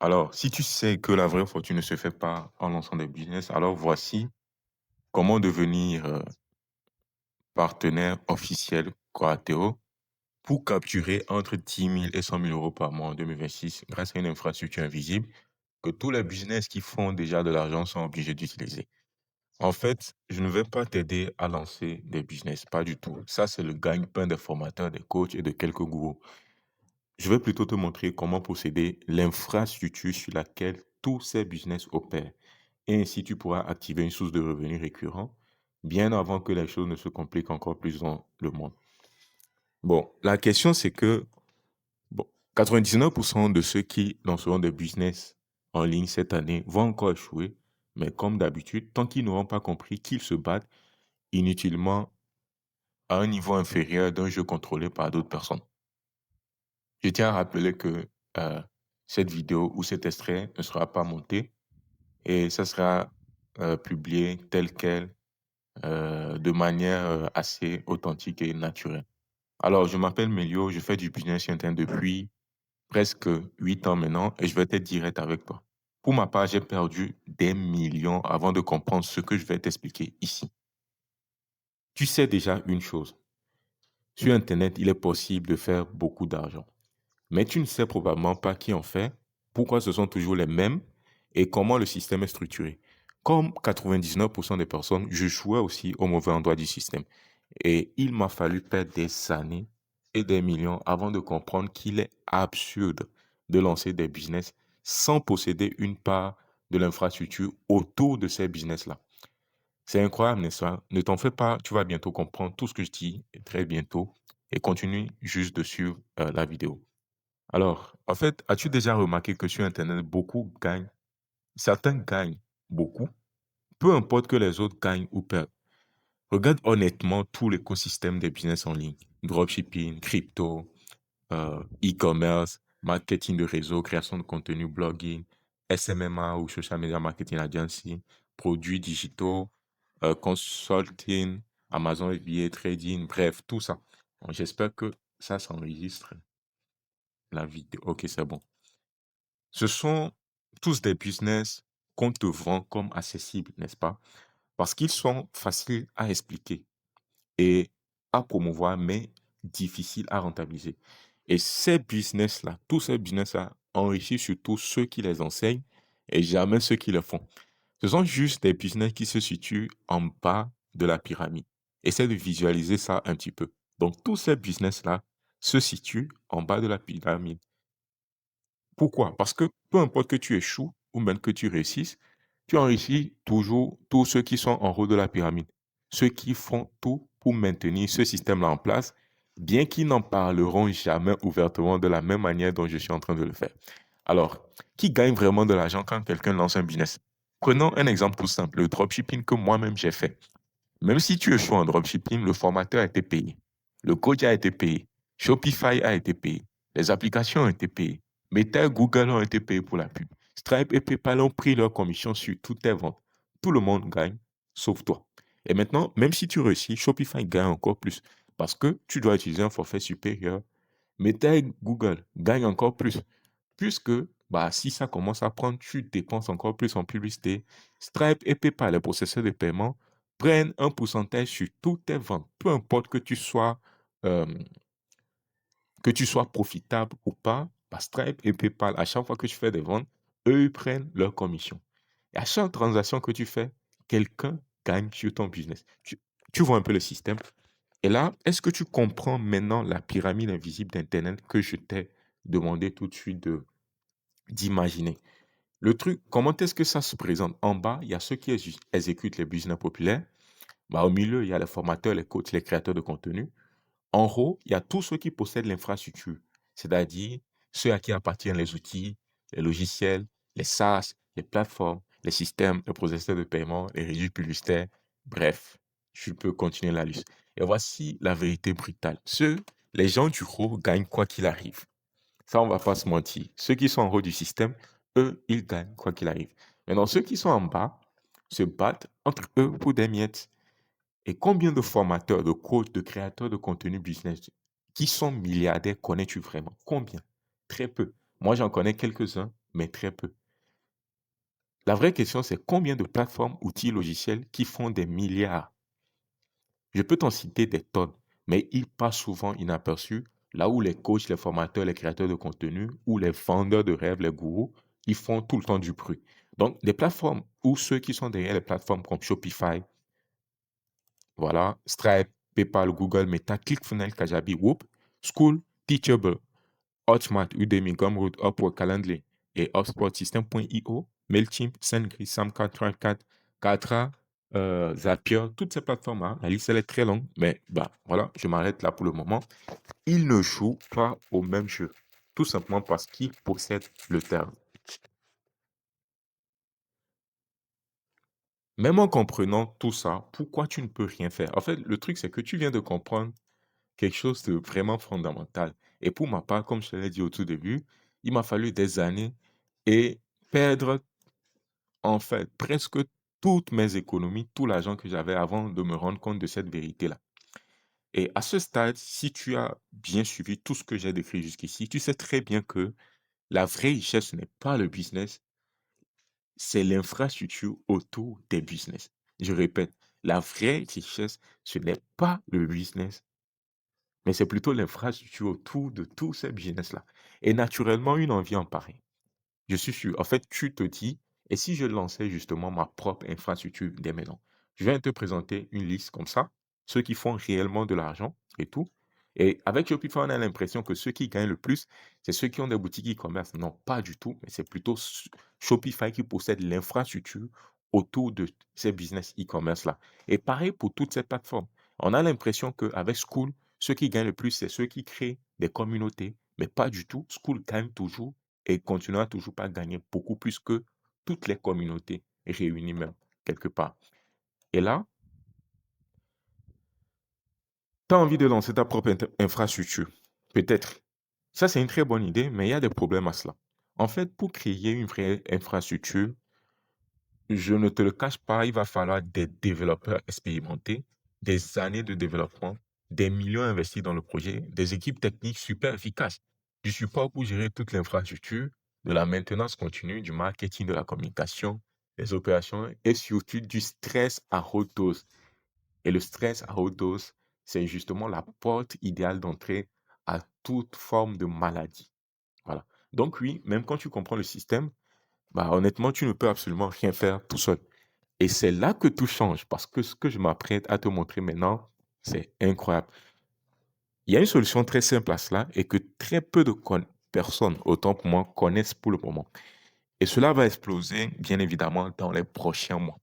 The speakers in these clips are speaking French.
Alors, si tu sais que la vraie fortune ne se fait pas en lançant des business, alors voici comment devenir partenaire officiel Corateo pour capturer entre 10 000 et 100 000 euros par mois en 2026 grâce à une infrastructure invisible que tous les business qui font déjà de l'argent sont obligés d'utiliser. En fait, je ne vais pas t'aider à lancer des business, pas du tout. Ça, c'est le gagne-pain des formateurs, des coachs et de quelques gourous. Je vais plutôt te montrer comment posséder l'infrastructure sur laquelle tous ces business opèrent. Et ainsi, tu pourras activer une source de revenus récurrent bien avant que les choses ne se compliquent encore plus dans le monde. Bon, la question, c'est que bon, 99% de ceux qui lanceront des business en ligne cette année vont encore échouer. Mais comme d'habitude, tant qu'ils n'auront pas compris qu'ils se battent inutilement à un niveau inférieur d'un jeu contrôlé par d'autres personnes. Je tiens à rappeler que euh, cette vidéo ou cet extrait ne sera pas monté et ça sera publié tel quel, de manière assez authentique et naturelle. Alors, je m'appelle Melio, je fais du business sur Internet depuis presque 8 ans maintenant et je vais être direct avec toi. Pour ma part, j'ai perdu des millions avant de comprendre ce que je vais t'expliquer ici. Tu sais déjà une chose. Sur Internet, il est possible de faire beaucoup d'argent. Mais tu ne sais probablement pas qui en fait, pourquoi ce sont toujours les mêmes et comment le système est structuré. Comme 99% des personnes, je jouais aussi au mauvais endroit du système. Et il m'a fallu perdre des années et des millions avant de comprendre qu'il est absurde de lancer des business sans posséder une part de l'infrastructure autour de ces business-là. C'est incroyable, n'est-ce pas? Ne t'en fais pas, tu vas bientôt comprendre tout ce que je dis, très bientôt, et continue juste de suivre la vidéo. Alors, en fait, as-tu déjà remarqué que sur Internet, beaucoup gagnent, certains gagnent beaucoup, peu importe que les autres gagnent ou perdent. Regarde honnêtement tout l'écosystème des business en ligne. Dropshipping, crypto, e-commerce, marketing de réseau, création de contenu, blogging, SMMA ou Social Media Marketing Agency, produits digitaux, consulting, Amazon FBA, trading, bref, tout ça. Bon, j'espère que ça s'enregistre, la vidéo. Ok, c'est bon. Ce sont tous des business qu'on te vend comme accessibles, n'est-ce pas? Parce qu'ils sont faciles à expliquer et à promouvoir, mais difficiles à rentabiliser. Et ces business-là, tous ces business-là enrichissent surtout ceux qui les enseignent et jamais ceux qui le font. Ce sont juste des business qui se situent en bas de la pyramide. Essaie de visualiser ça un petit peu. Donc, tous ces business-là se situent en bas de la pyramide. Pourquoi? Parce que peu importe que tu échoues ou même que tu réussisses, tu enrichis toujours tous ceux qui sont en haut de la pyramide. Ceux qui font tout pour maintenir ce système-là en place, bien qu'ils n'en parleront jamais ouvertement de la même manière dont je suis en train de le faire. Alors, qui gagne vraiment de l'argent quand quelqu'un lance un business? Prenons un exemple tout simple, le dropshipping que moi-même j'ai fait. Même si tu échoues en dropshipping, le formateur a été payé. Le coach a été payé. Shopify a été payé. Les applications ont été payées. Meta et Google ont été payés pour la pub. Stripe et PayPal ont pris leur commission sur toutes tes ventes. Tout le monde gagne, sauf toi. Et maintenant, même si tu réussis, Shopify gagne encore plus parce que tu dois utiliser un forfait supérieur. Meta et Google gagnent encore plus puisque bah, si ça commence à prendre, tu dépenses encore plus en publicité. Stripe et PayPal, les processeurs de paiement, prennent un pourcentage sur toutes tes ventes, peu importe euh, que tu sois profitable ou pas. Bah, Stripe et PayPal, à chaque fois que tu fais des ventes, eux, ils prennent leur commission. Et à chaque transaction que tu fais, quelqu'un gagne sur ton business. Tu vois un peu le système. Et là, est-ce que tu comprends maintenant la pyramide invisible d'Internet que je t'ai demandé tout de suite d'imaginer? Le truc, comment est-ce que ça se présente? En bas, il y a ceux qui exécutent les business populaires. Bah, au milieu, il y a les formateurs, les coachs, les créateurs de contenu. En haut, il y a tous ceux qui possèdent l'infrastructure, c'est-à-dire ceux à qui appartiennent les outils, les logiciels, les SaaS, les plateformes, les systèmes, les processeurs de paiement, les régies publicitaires. Bref, je peux continuer la liste. Et voici la vérité brutale. Les gens du haut gagnent quoi qu'il arrive. Ça, on va pas se mentir. Ceux qui sont en haut du système, eux, ils gagnent quoi qu'il arrive. Maintenant, ceux qui sont en bas se battent entre eux pour des miettes. Et combien de formateurs, de coachs, de créateurs de contenu business qui sont milliardaires connais-tu vraiment? Combien? Très peu. Moi, j'en connais quelques-uns mais très peu. La vraie question, c'est combien de plateformes, outils, logiciels qui font des milliards? Je peux t'en citer des tonnes, mais ils passent souvent inaperçus, là où les coachs, les formateurs, les créateurs de contenu ou les vendeurs de rêves, les gourous, ils font tout le temps du bruit. Donc, des plateformes ou ceux qui sont derrière les plateformes comme Shopify, voilà, Stripe, PayPal, Google, Meta, ClickFunnels, Kajabi, Whoop, School, Teachable, Hotmart, Udemy, Gumroad, Upwork, Calendly et HubSpot, System.io, Mailchimp, SendGrid, Samcart, Trendcat, Katra, Zapier, toutes ces plateformes-là, la liste elle est très longue, mais bah, voilà, je m'arrête là pour le moment. Ils ne jouent pas au même jeu, tout simplement parce qu'ils possèdent le terme. Même en comprenant tout ça, pourquoi tu ne peux rien faire? En fait, le truc, c'est que tu viens de comprendre quelque chose de vraiment fondamental. Et pour ma part, comme je te l'ai dit au tout début, il m'a fallu des années et perdre, en fait, presque toutes mes économies, tout l'argent que j'avais avant de me rendre compte de cette vérité-là. Et à ce stade, si tu as bien suivi tout ce que j'ai décrit jusqu'ici, tu sais très bien que la vraie richesse, ce n'est pas le business, c'est l'infrastructure autour des business. Je répète, la vraie richesse, ce n'est pas le business, mais c'est plutôt l'infrastructure autour de tous ces business-là. Et naturellement, une envie en pareil. Je suis sûr. En fait, tu te dis, et si je lançais justement ma propre infrastructure dès maintenant? Je viens te présenter une liste comme ça, ceux qui font réellement de l'argent et tout. Et avec Shopify, on a l'impression que ceux qui gagnent le plus, c'est ceux qui ont des boutiques e-commerce. Non, pas du tout, mais c'est plutôt Shopify qui possède l'infrastructure autour de ces business e-commerce-là. Et pareil pour toutes ces plateformes. On a l'impression qu'avec School, ceux qui gagnent le plus, c'est ceux qui créent des communautés, mais pas du tout. School gagne toujours et continuera toujours pas à gagner beaucoup plus que toutes les communautés réunies même, quelque part. Et là, tu as envie de lancer ta propre infrastructure. Peut-être. Ça, c'est une très bonne idée, mais il y a des problèmes à cela. En fait, pour créer une vraie infrastructure, je ne te le cache pas, il va falloir des développeurs expérimentés, des années de développement, des millions investis dans le projet, des équipes techniques super efficaces, du support pour gérer toute l'infrastructure, de la maintenance continue, du marketing, de la communication, des opérations et surtout du stress à haute dose. Et le stress à haute dose, c'est justement la porte idéale d'entrée à toute forme de maladie. Voilà. Donc oui, même quand tu comprends le système, bah, honnêtement, tu ne peux absolument rien faire tout seul. Et c'est là que tout change, parce que ce que je m'apprête à te montrer maintenant, c'est incroyable. Il y a une solution très simple à cela et que très peu de personnes, autant pour moi, connaissent pour le moment. Et cela va exploser, bien évidemment, dans les prochains mois.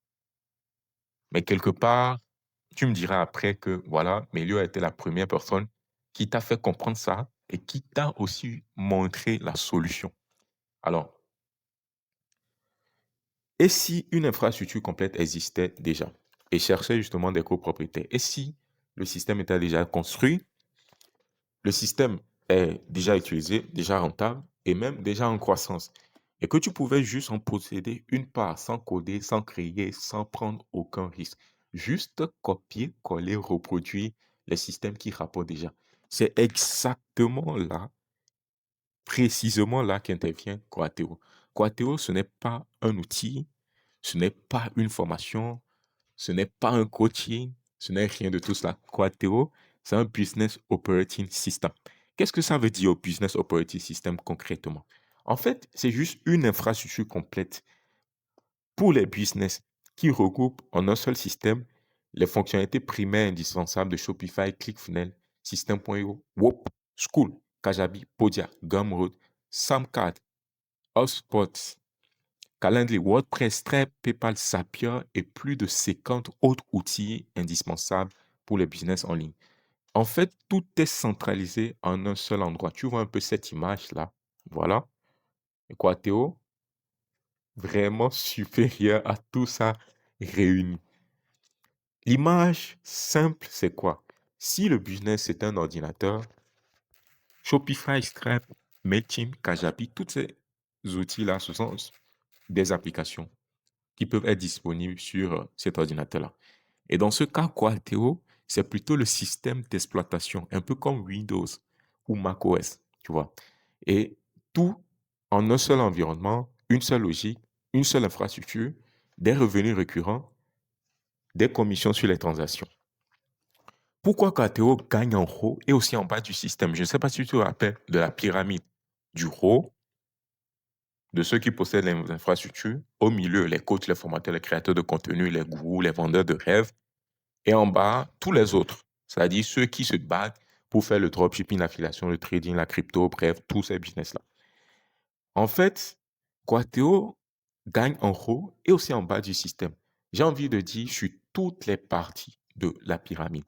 Mais quelque part, tu me diras après que, voilà, Mélio a été la première personne qui t'a fait comprendre ça et qui t'a aussi montré la solution. Alors, et si une infrastructure complète existait déjà et cherchait justement des copropriétaires? Et si le système était déjà construit, le système est déjà utilisé, déjà rentable et même déjà en croissance, et que tu pouvais juste en posséder une part sans coder, sans créer, sans prendre aucun risque, juste copier, coller, reproduire les systèmes qui rapportent déjà. C'est exactement là, précisément là qu'intervient Coateo. Coateo, ce n'est pas un outil, ce n'est pas une formation, ce n'est pas un coaching, ce n'est rien de tout cela. Quateo, c'est un business operating system. Qu'est-ce que ça veut dire, business operating system, concrètement? En fait, c'est juste une infrastructure complète pour les business qui regroupe en un seul système les fonctionnalités primaires indispensables de Shopify, ClickFunnels, System.io, Whoop, School, Kajabi, Podia, Gumroad, Samcart, HubSpot, Calendly, WordPress, Stripe, PayPal, Zapier et plus de 50 autres outils indispensables pour les business en ligne. En fait, tout est centralisé en un seul endroit. Tu vois un peu cette image-là. Voilà. Et quoi, Théo? Vraiment supérieur à tout ça réuni. L'image simple, c'est quoi? Si le business est un ordinateur, Shopify, Stripe, Mailchimp, Kajabi, tous ces outils-là, ce sont des applications qui peuvent être disponibles sur cet ordinateur-là. Et dans ce cas, Qualteo, c'est plutôt le système d'exploitation, un peu comme Windows ou macOS, tu vois. Et tout en un seul environnement, une seule logique, une seule infrastructure, des revenus récurrents, des commissions sur les transactions. Pourquoi KTO gagne en haut et aussi en bas du système? Je ne sais pas si tu te rappelles de la pyramide du haut, de ceux qui possèdent les infrastructures, au milieu, les coachs, les formateurs, les créateurs de contenu, les gourous, les vendeurs de rêves, et en bas, tous les autres, c'est-à-dire ceux qui se battent pour faire le dropshipping, l'affiliation, le trading, la crypto, bref, tous ces business-là. En fait, Quateo gagne en haut et aussi en bas du système. J'ai envie de dire sur toutes les parties de la pyramide.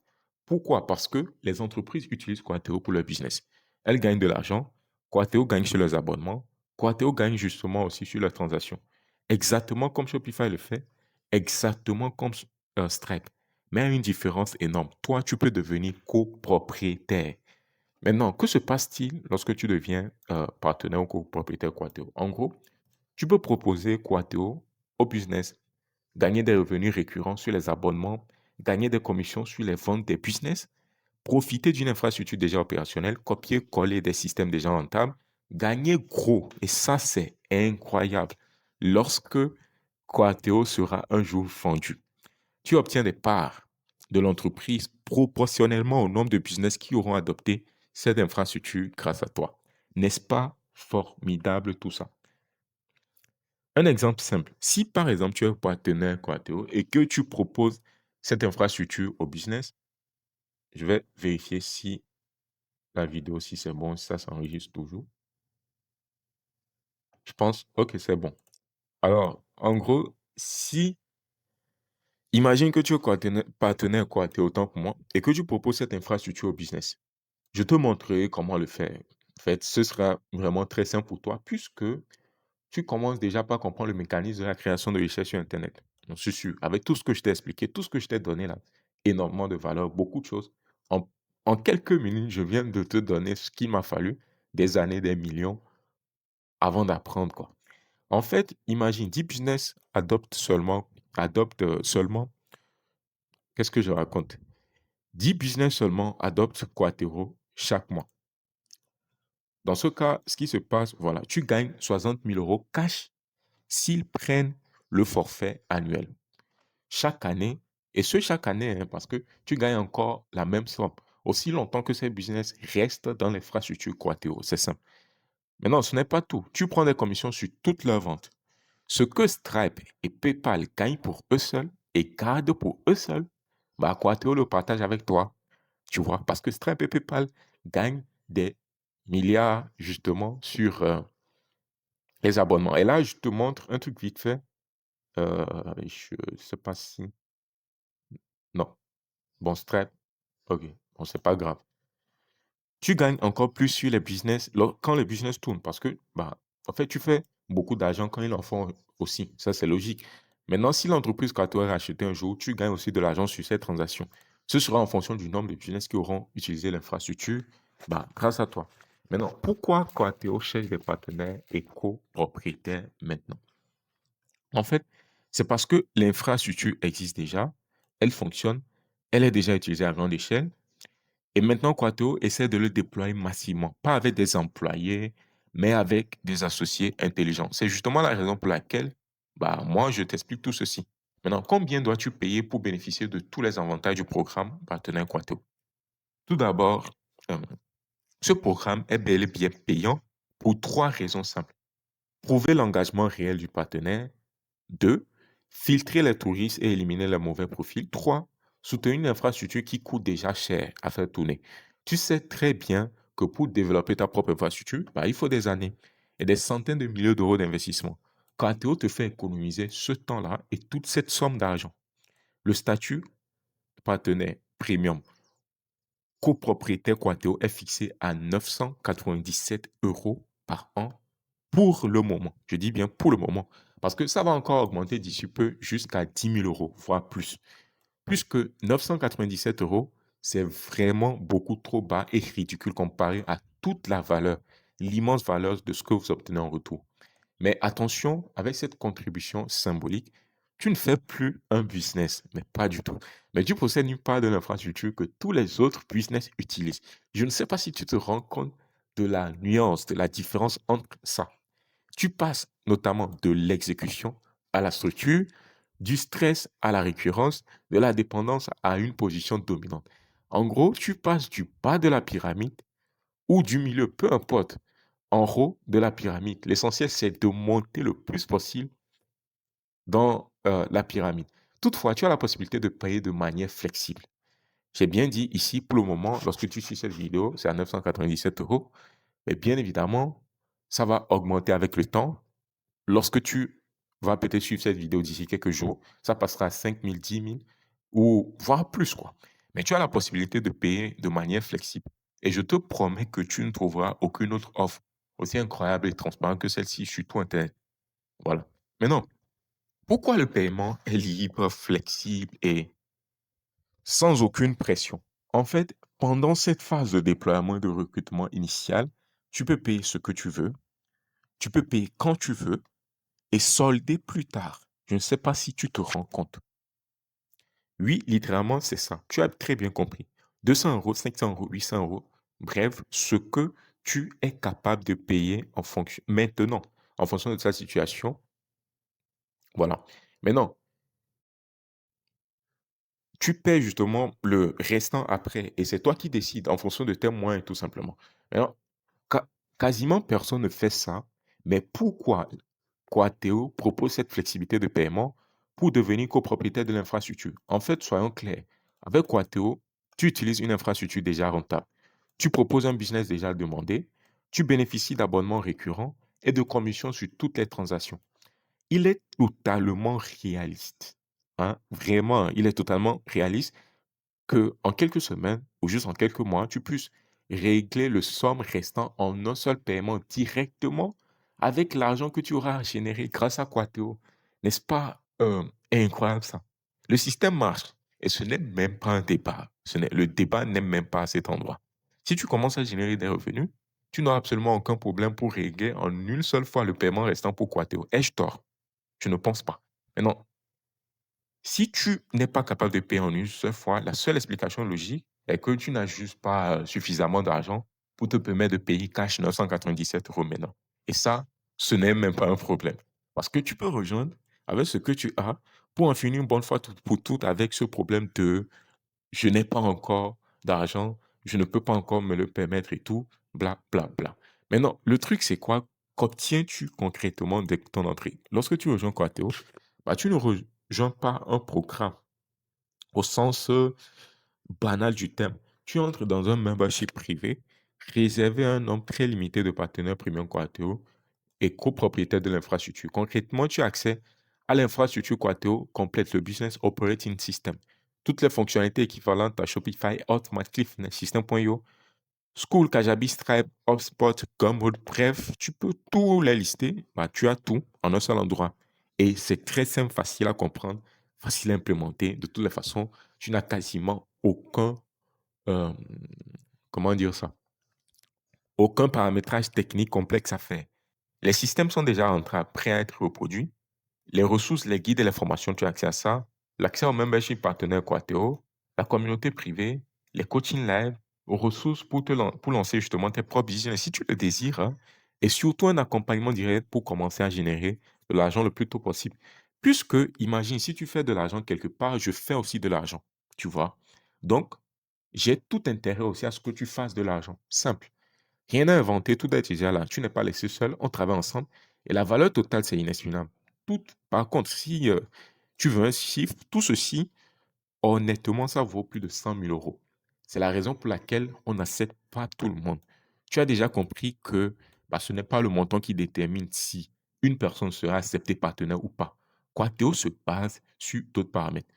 Pourquoi? Parce que les entreprises utilisent Quateo pour leur business. Elles gagnent de l'argent. Quateo gagne sur leurs abonnements. Quateo gagne justement aussi sur leurs transactions. Exactement comme Shopify le fait, exactement comme Stripe. Mais il y a une différence énorme. Toi, tu peux devenir copropriétaire. Maintenant, que se passe-t-il lorsque tu deviens partenaire ou copropriétaire Quateo? En gros, tu peux proposer Quateo au business, gagner des revenus récurrents sur les abonnements, gagner des commissions sur les ventes des business, profiter d'une infrastructure déjà opérationnelle, copier-coller des systèmes déjà rentables, gagner gros. Et ça, c'est incroyable. Lorsque Quateo sera un jour vendu, tu obtiens des parts de l'entreprise proportionnellement au nombre de business qui auront adopté cette infrastructure grâce à toi. N'est-ce pas formidable tout ça? Un exemple simple. Si par exemple tu es partenaire Quateo et que tu proposes cette infrastructure au business, je vais vérifier si la vidéo, si c'est bon, si ça s'enregistre toujours. Je pense, ok, c'est bon. Alors, en gros, si, imagine que tu es partenaire Quateo autant que moi et que tu proposes cette infrastructure au business. Je te montrerai comment le faire. En fait, ce sera vraiment très simple pour toi puisque tu commences déjà par comprendre le mécanisme de la création de richesse sur Internet. J'en suis sûr. Avec tout ce que je t'ai expliqué, tout ce que je t'ai donné là, énormément de valeur, beaucoup de choses. En, en quelques minutes, je viens de te donner ce qu'il m'a fallu, des années, des millions, avant d'apprendre, quoi. En fait, imagine, 10 business adoptent seulement, qu'est-ce que je raconte? 10 business seulement adoptent Quatero chaque mois. Dans ce cas, ce qui se passe, voilà, tu gagnes 60 000 euros cash s'ils prennent le forfait annuel chaque année. Et ce chaque année, hein, parce que tu gagnes encore la même somme. Aussi longtemps que ces business restent dans l'infrastructure Quatero. C'est simple. Maintenant, ce n'est pas tout. Tu prends des commissions sur toutes leurs ventes. Ce que Stripe et PayPal gagnent pour eux seuls et gardent pour eux seuls, bah, Quatero le partage avec toi. Tu vois, parce que Stripe et PayPal gagnent des milliards justement sur les abonnements. Et là, je te montre un truc vite fait. Je ne sais pas si... Non. Bon, Stripe, ok. Bon, c'est pas grave. Tu gagnes encore plus sur les business quand les business tournent parce que, bah, en fait, tu fais beaucoup d'argent quand ils en font aussi. Ça, c'est logique. Maintenant, si l'entreprise que tu as racheté un jour, tu gagnes aussi de l'argent sur ces transactions. Ce sera en fonction du nombre de business qui auront utilisé l'infrastructure, bah, grâce à toi. Maintenant, pourquoi Quateo cherche des partenaires et copropriétaires maintenant? En fait, c'est parce que l'infrastructure existe déjà, elle fonctionne, elle est déjà utilisée à grande échelle. Et maintenant, Quateo essaie de le déployer massivement, pas avec des employés, mais avec des associés intelligents. C'est justement la raison pour laquelle, bah, moi, je t'explique tout ceci. Maintenant, combien dois-tu payer pour bénéficier de tous les avantages du programme partenaire Quateo? Tout d'abord, euh, ce programme est bel et bien payant pour trois raisons simples. Prouver l'engagement réel du partenaire. 2. Filtrer les touristes et éliminer les mauvais profils. 3. Soutenir une infrastructure qui coûte déjà cher à faire tourner. Tu sais très bien que pour développer ta propre infrastructure, bah, il faut des années et des centaines de milliers d'euros d'investissement. Cateo te fait économiser ce temps-là et toute cette somme d'argent. Le statut partenaire premium copropriétaire Quateo est fixé à 997 euros par an pour le moment. Je dis bien pour le moment. Parce que ça va encore augmenter d'ici peu jusqu'à 10 000 euros, voire plus. Plus que 997 euros, c'est vraiment beaucoup trop bas et ridicule comparé à toute la valeur, l'immense valeur de ce que vous obtenez en retour. Mais attention, avec cette contribution symbolique, tu ne fais plus un business, mais pas du tout. Mais tu possèdes une part de l'infrastructure que tous les autres business utilisent. Je ne sais pas si tu te rends compte de la nuance, de la différence entre ça. Tu passes notamment de l'exécution à la structure, du stress à la récurrence, de la dépendance à une position dominante. En gros, tu passes du bas de la pyramide ou du milieu, peu importe, en haut de la pyramide. L'essentiel, c'est de monter le plus possible dans la pyramide. Toutefois, tu as la possibilité de payer de manière flexible. J'ai bien dit ici, pour le moment, lorsque tu suis cette vidéo, c'est à 997 euros. Mais bien évidemment, ça va augmenter avec le temps. Lorsque tu vas peut-être suivre cette vidéo d'ici quelques jours, ça passera à 5 000, 10 000 ou voire plus, quoi. Mais tu as la possibilité de payer de manière flexible. Et je te promets que tu ne trouveras aucune autre offre aussi incroyable et transparente que celle-ci sur tout Internet. Voilà. Maintenant, pourquoi le paiement est libre, flexible et sans aucune pression? En fait, pendant cette phase de déploiement et de recrutement initial, tu peux payer ce que tu veux, tu peux payer quand tu veux et solder plus tard. Je ne sais pas si tu te rends compte. Oui, littéralement, c'est ça. Tu as très bien compris. 200 euros, 500 euros, 800 euros, bref, ce que tu es capable de payer en fonction, maintenant, en fonction de ta situation. Voilà. Maintenant, tu paies justement le restant après et c'est toi qui décides en fonction de tes moyens, tout simplement. Maintenant, Ca- quasiment personne ne fait ça, mais pourquoi Quateo propose cette flexibilité de paiement pour devenir copropriétaire de l'infrastructure? En fait, soyons clairs, avec Quateo, tu utilises une infrastructure déjà rentable, tu proposes un business déjà demandé, tu bénéficies d'abonnements récurrents et de commissions sur toutes les transactions. Il est totalement réaliste. Hein. Vraiment, il est totalement réaliste que en quelques semaines ou juste en quelques mois, tu puisses régler le somme restant en un seul paiement directement avec l'argent que tu auras généré grâce à Quateo. N'est-ce pas incroyable ça? Le système marche et ce n'est même pas un débat. Le débat n'est même pas à cet endroit. Si tu commences à générer des revenus, tu n'auras absolument aucun problème pour régler en une seule fois le paiement restant pour Quateo. Ai-je tort? Je ne pense pas. Maintenant, si tu n'es pas capable de payer en une seule fois, la seule explication logique est que tu n'as juste pas suffisamment d'argent pour te permettre de payer cash 997 euros maintenant. Et ça, ce n'est même pas un problème. Parce que tu peux rejoindre avec ce que tu as pour en finir une bonne fois pour toutes avec ce problème de je n'ai pas encore d'argent, je ne peux pas encore me le permettre et tout, bla, bla, bla. Maintenant, le truc, c'est quoi? Qu'obtiens-tu concrètement dès ton entrée? Lorsque tu rejoins Quateo, bah, tu ne rejoins pas un programme au sens banal du terme. Tu entres dans un membership privé réservé à un nombre très limité de partenaires premium Quateo et copropriétaire de l'infrastructure. Concrètement, tu as accès à l'infrastructure Quateo complète le Business Operating System. Toutes les fonctionnalités équivalentes à Shopify, Hotmart, ClickFunnels, System.io, School, Kajabi, Stripe, HubSpot, Gumroad, bref, tu peux tout les lister. Bah, tu as tout en un seul endroit. Et c'est très simple, facile à comprendre, facile à implémenter. De toutes les façons, tu n'as quasiment euh, comment dire ça, aucun paramétrage technique complexe à faire. Les systèmes sont déjà en train, prêts à être reproduits. Les ressources, les guides et les formations, tu as accès à ça. L'accès au membership partenaire Quateo, la communauté privée, les coachings live, aux ressources pour lancer justement tes propres business si tu le désires. Hein. Et surtout un accompagnement direct pour commencer à générer de l'argent le plus tôt possible. Puisque, imagine, si tu fais de l'argent quelque part, je fais aussi de l'argent. Tu vois? Donc, j'ai tout intérêt aussi à ce que tu fasses de l'argent. Simple. Rien à inventer, tout est déjà là. Tu n'es pas laissé seul, on travaille ensemble. Et la valeur totale, c'est inestimable. Par contre, si tu veux un chiffre, tout ceci, honnêtement, ça vaut plus de 100 000 euros. C'est la raison pour laquelle on n'accepte pas tout le monde. Tu as déjà compris que bah, ce n'est pas le montant qui détermine si une personne sera acceptée partenaire ou pas. Quateo se base sur d'autres paramètres.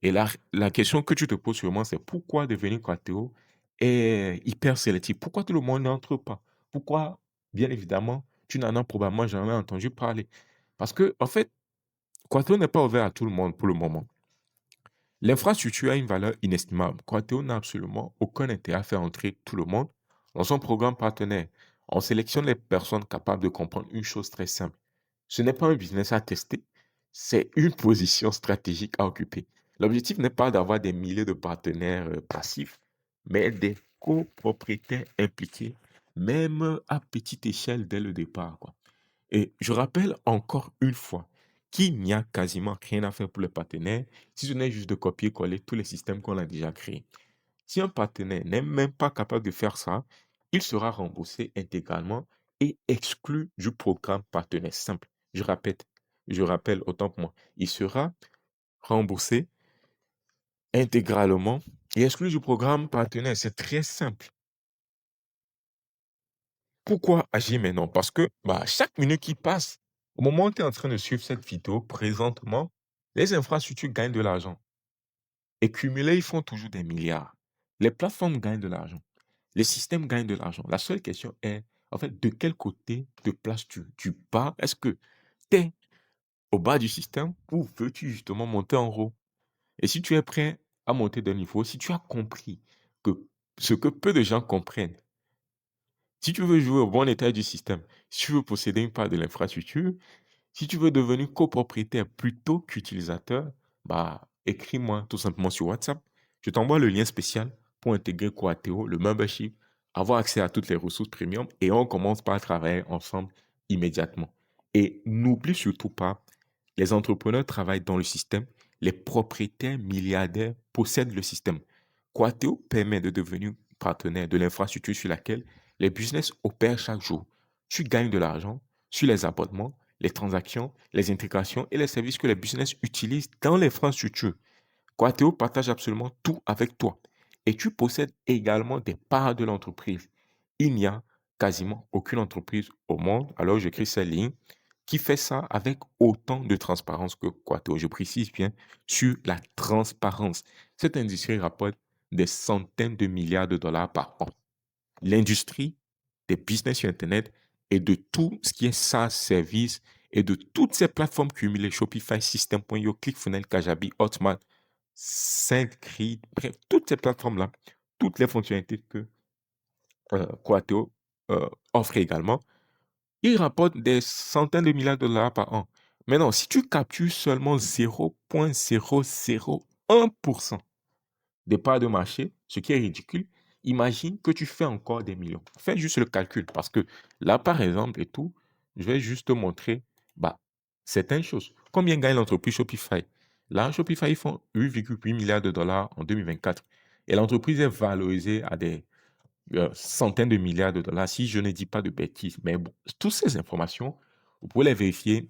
Et la question que tu te poses sûrement, c'est pourquoi devenir Quateo est hyper sélectif? Pourquoi tout le monde n'entre pas? Pourquoi, bien évidemment, tu n'en as probablement jamais entendu parler? Parce que, en fait, Quateo n'est pas ouvert à tout le monde pour le moment. L'infrastructure a une valeur inestimable. Quateo n'a absolument aucun intérêt à faire entrer tout le monde dans son programme partenaire. On sélectionne les personnes capables de comprendre une chose très simple. Ce n'est pas un business à tester, c'est une position stratégique à occuper. L'objectif n'est pas d'avoir des milliers de partenaires passifs, mais des copropriétaires impliqués, même à petite échelle dès le départ, quoi. Et je rappelle encore une fois qu'il n'y a quasiment rien à faire pour les partenaires, si ce n'est juste de copier-coller tous les systèmes qu'on a déjà créés. Si un partenaire n'est même pas capable de faire ça, il sera remboursé intégralement et exclu du programme partenaire simple. Je rappelle autant pour moi, il sera remboursé intégralement et exclu du programme partenaire. C'est très simple. Pourquoi agir maintenant? Parce que chaque minute qui passe, au moment où tu es en train de suivre cette vidéo, présentement, les infrastructures gagnent de l'argent. Et cumulés, ils font toujours des milliards. Les plateformes gagnent de l'argent. Les systèmes gagnent de l'argent. La seule question est, en fait, de quel côté te places-tu? Tu pars, est-ce que tu es au bas du système ou veux-tu justement monter en haut? Et si tu es prêt à monter de niveau, si tu as compris que ce que peu de gens comprennent, si tu veux jouer au bon état du système, si tu veux posséder une part de l'infrastructure, si tu veux devenir copropriétaire plutôt qu'utilisateur, écris-moi tout simplement sur WhatsApp. Je t'envoie le lien spécial pour intégrer Coateo, le membership, avoir accès à toutes les ressources premium et on commence par travailler ensemble immédiatement. Et n'oublie surtout pas, les entrepreneurs travaillent dans le système, les propriétaires milliardaires possèdent le système. Coateo permet de devenir partenaire de l'infrastructure sur laquelle les business opèrent chaque jour. Tu gagnes de l'argent sur les abonnements, les transactions, les intégrations et les services que les business utilisent dans l'infrastructure. Quateo partage absolument tout avec toi et tu possèdes également des parts de l'entreprise. Il n'y a quasiment aucune entreprise au monde, alors j'écris cette ligne, qui fait ça avec autant de transparence que Quateo. Je précise bien sur la transparence. Cette industrie rapporte des centaines de milliards de dollars par an. L'industrie des business sur Internet et de tout ce qui est SaaS, service et de toutes ces plateformes cumulées, Shopify, System.io, ClickFunnels, Kajabi, Hotmart, SendGrid, bref, toutes ces plateformes-là, toutes les fonctionnalités que Quateo offre également, ils rapportent des centaines de milliards de dollars par an. Maintenant, si tu captures seulement 0,001% des parts de marché, ce qui est ridicule, imagine que tu fais encore des millions. Fais juste le calcul parce que là, par exemple, et tout, je vais juste te montrer certaines choses. Combien gagne l'entreprise Shopify? Là, Shopify, ils font 8,8 milliards de dollars en 2024 et l'entreprise est valorisée à des centaines de milliards de dollars, si je ne dis pas de bêtises. Mais bon, toutes ces informations, vous pouvez les vérifier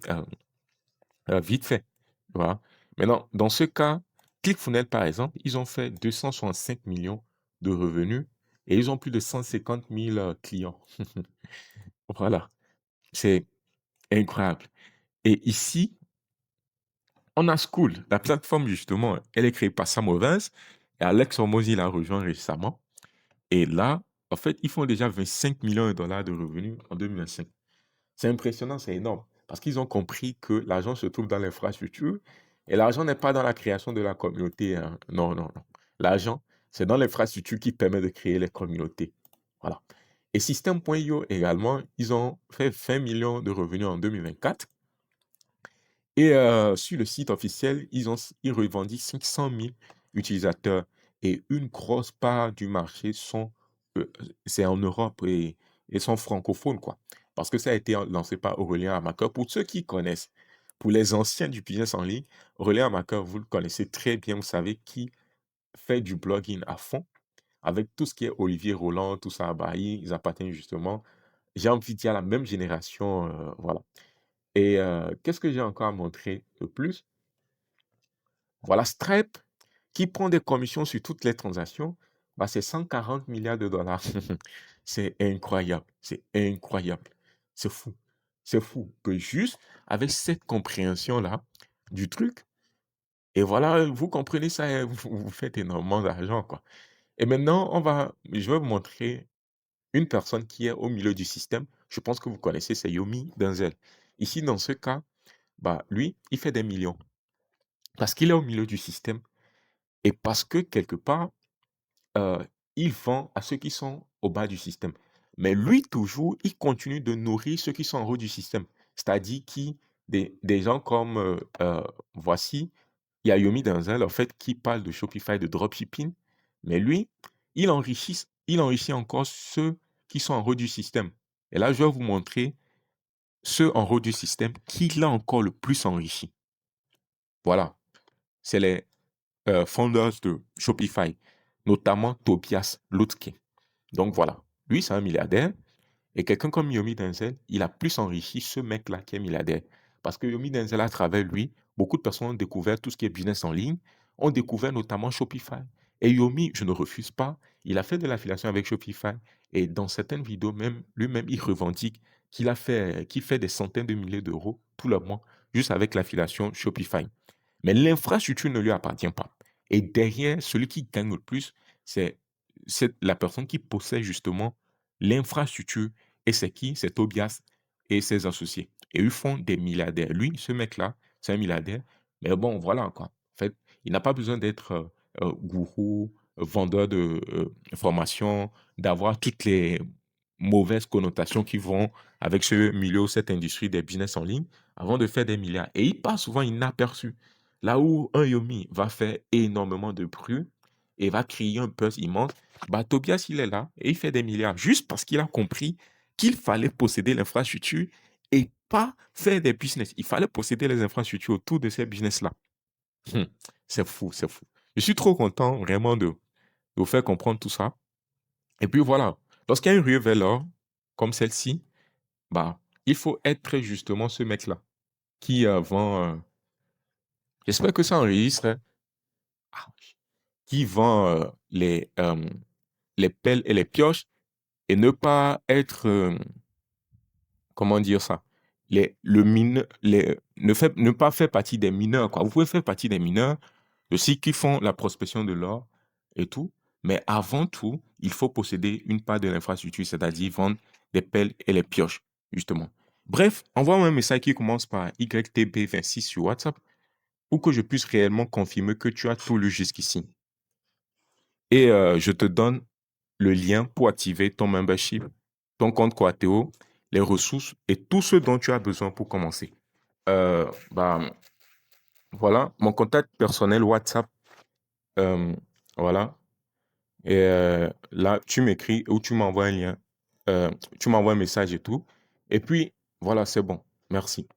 vite fait. Voilà. Maintenant, dans ce cas, ClickFunnels, par exemple, ils ont fait 265 millions de revenus et ils ont plus de 150 000 clients. Voilà, c'est incroyable. Et ici, on a School, la plateforme justement, elle est créée par Sam Ovens et Alex Hormozy l'a rejoint récemment. Et là, en fait, ils font déjà 25 millions de dollars de revenus en 2025. C'est impressionnant, c'est énorme. Parce qu'ils ont compris que l'argent se trouve dans l'infrastructure et l'argent n'est pas dans la création de la communauté, hein. Non, non, non. L'argent, c'est dans l'infrastructure qui permet de créer les communautés. Voilà. Et System.io également, ils ont fait 20 millions de revenus en 2024. Et sur le site officiel, ils revendiquent 500 000 utilisateurs. Et une grosse part du marché c'est en Europe et sont francophones, quoi. Parce que ça a été lancé par Aurélien Amaker. Pour ceux qui connaissent, pour les anciens du business en ligne, Aurélien Amaker, vous le connaissez très bien, vous savez qui fait du blogging à fond. Avec tout ce qui est Olivier Roland, tout ça, ils appartiennent justement, j'ai envie de dire, à la même génération, voilà. Et qu'est-ce que j'ai encore à montrer de plus? Voilà, Stripe, qui prend des commissions sur toutes les transactions, c'est 140 milliards de dollars. C'est incroyable, c'est incroyable. C'est fou. C'est fou que juste avec cette compréhension-là du truc, et voilà, vous comprenez ça, et vous faites énormément d'argent, quoi. Et maintenant, je vais vous montrer une personne qui est au milieu du système. Je pense que vous connaissez, c'est Yomi Denzel. Ici, dans ce cas, lui, il fait des millions parce qu'il est au milieu du système et parce que quelque part, euh, il vend à ceux qui sont au bas du système. Mais lui, toujours, il continue de nourrir ceux qui sont en haut du système. C'est-à-dire des gens comme, voici, il y a Yomi Denzel, en fait, qui parle de Shopify, de dropshipping. Mais lui, il enrichit encore ceux qui sont en haut du système. Et là, je vais vous montrer ceux en haut du système qui l'a encore le plus enrichi. Voilà, c'est les founders de Shopify, notamment Tobias Lutke. Donc voilà, lui, c'est un milliardaire. Et quelqu'un comme Yomi Denzel, il a plus enrichi ce mec-là qui est milliardaire. Parce que Yomi Denzel, à travers lui, beaucoup de personnes ont découvert tout ce qui est business en ligne, ont découvert notamment Shopify. Et Yomi, je ne refuse pas, il a fait de l'affiliation avec Shopify. Et dans certaines vidéos, même lui-même, il revendique qu'il fait des centaines de milliers d'euros tout le mois juste avec l'affiliation Shopify. Mais l'infrastructure ne lui appartient pas. Et derrière, celui qui gagne le plus, c'est la personne qui possède justement l'infrastructure. Et c'est qui? C'est Tobias et ses associés. Et ils font des milliardaires. Lui, ce mec-là, c'est un milliardaire. Mais bon, voilà quoi. En fait, il n'a pas besoin d'être gourou, vendeur de formation, d'avoir toutes les mauvaises connotations qui vont avec ce milieu, cette industrie des business en ligne, avant de faire des milliards. Et il passe souvent inaperçu. Là où un Yomi va faire énormément de bruit et va créer un buzz immense, bah, Tobias, il est là et il fait des milliards juste parce qu'il a compris qu'il fallait posséder l'infrastructure et pas faire des business. Il fallait posséder les infrastructures autour de ces business-là. Hum, c'est fou, c'est fou. Je suis trop content vraiment de vous faire comprendre tout ça. Et puis voilà, lorsqu'il y a une rue vers l'or, comme celle-ci, bah, il faut être justement ce mec-là qui vend. J'espère que ça enregistre, hein. Ah, qui vend les pelles et les pioches et ne pas être, comment dire ça, ne pas faire partie des mineurs, quoi. Vous pouvez faire partie des mineurs aussi qui font la prospection de l'or et tout, mais avant tout, il faut posséder une part de l'infrastructure, c'est-à-dire vendre des pelles et les pioches, justement. Bref, envoie-moi un message qui commence par YTB26 sur WhatsApp pour que je puisse réellement confirmer que tu as tout lu jusqu'ici. Et je te donne le lien pour activer ton membership, ton compte Coateo, les ressources et tout ce dont tu as besoin pour commencer. Bah, voilà, mon contact personnel WhatsApp, euh, voilà. Et là, tu m'écris ou tu m'envoies un lien, tu m'envoies un message et tout. Et puis, voilà, c'est bon. Merci.